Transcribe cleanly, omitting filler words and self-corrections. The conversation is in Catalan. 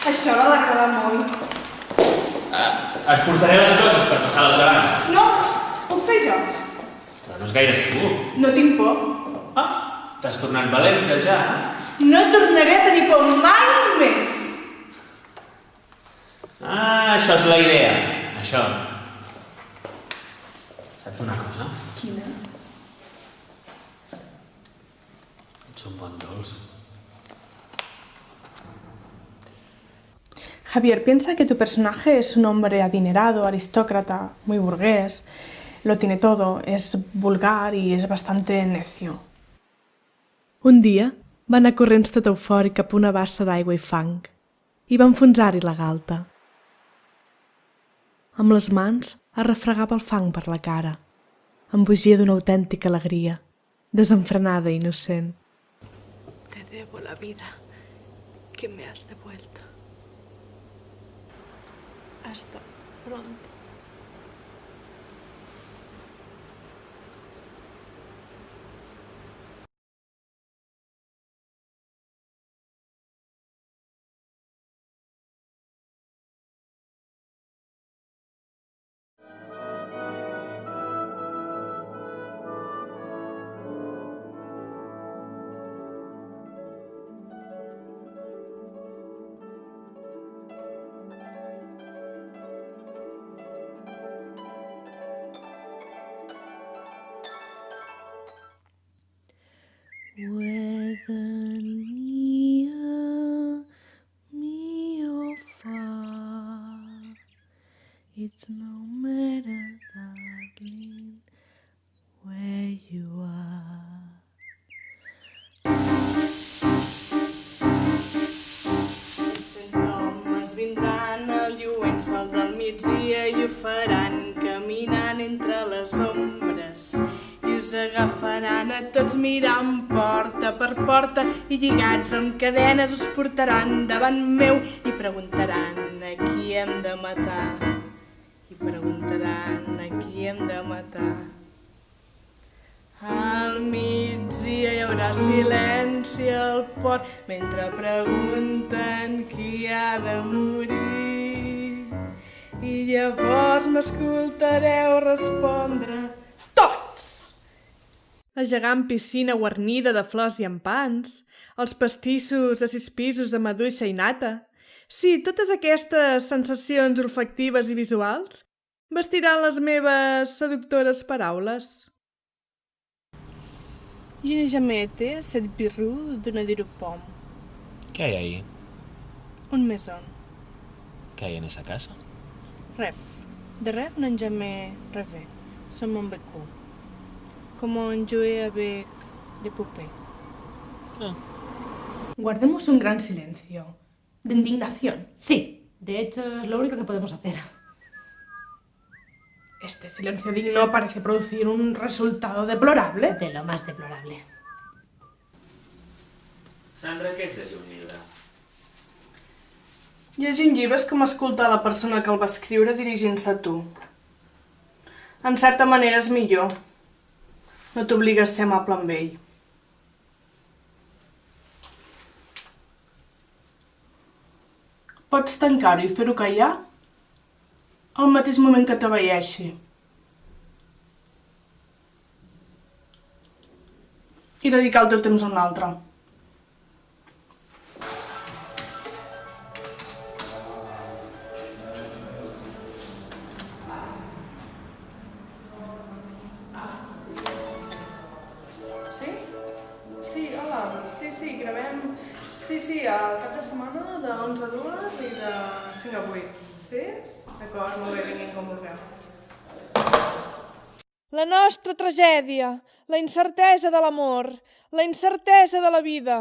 Això l'ha de quedar molt. Et portaré les coses per passar l'altra banda. No, puc fer jo. Però no és gaire segur. No tinc por. T'has tornat valenta ja. No tornaré a tenir por mai més. Això és la idea. Això. Saps una cosa? Quina? Ets un bon dolç. Javier piensa que tu personaje es un hombre adinerado, aristócrata, muy burgués, lo tiene todo, es vulgar y es bastante necio. Un dia va anar corrents tot eufòric cap a una bassa d'aigua i fang i va enfonsar-hi la galta. Amb les mans es refregava el fang per la cara, embogia d'una autèntica alegria, desenfrenada i innocent. Te debo la vida que me has devuelto. Hasta pronto. Whether near me or far, it's no matter, darling, where you are. Homes vindran al lluent sol del migdia i ho faran caminant entre les ombres. I us agafaran a tots mirant porta per porta i lligats amb cadenes us portaran davant meu i preguntaran a qui hem de matar. I preguntaran a qui hem de matar. Al migdia hi haurà silenci al port mentre pregunten qui ha de morir. I llavors m'escoltareu respondre tots! La gegant piscina guarnida de flors i ampans, els pastissos a 6 pisos amb maduixa i nata. Sí, totes aquestes sensacions olfactives i visuals vestiran les meves seductores paraules. Je n'ai jamais été à cette bureau de Nadir Pomme. ¿Qué hay ahí? Une maison. ¿Qué hay en esa casa? Rêve. De rêve n'en jamais rêvé. Seulement beaucoup. Comment jouer avec des poupées. Guardemos un gran silencio. De indignación. Sí, de hecho es lo único que podemos hacer. Este silencio digno parece producir un resultado deplorable. De lo más deplorable. Sandra, què és llegir un llibre? Llegir un llibre és com escoltar la persona que el va escriure dirigint-se a tu. En certa manera és millor. No t'obligues a ser amable amb ell. Pots tancar-ho i fer-ho callar al mateix moment que t'aveïeixi. I dedicar el teu temps a un altre. Sí? Sí, hola. Sí, gravem... Sí, el cap de setmana de 11 a 2 i de 5 a 8. Sí? D'acord, molt bé, vinguin com vulgueu. La nostra tragèdia, la incertesa de l'amor, la incertesa de la vida.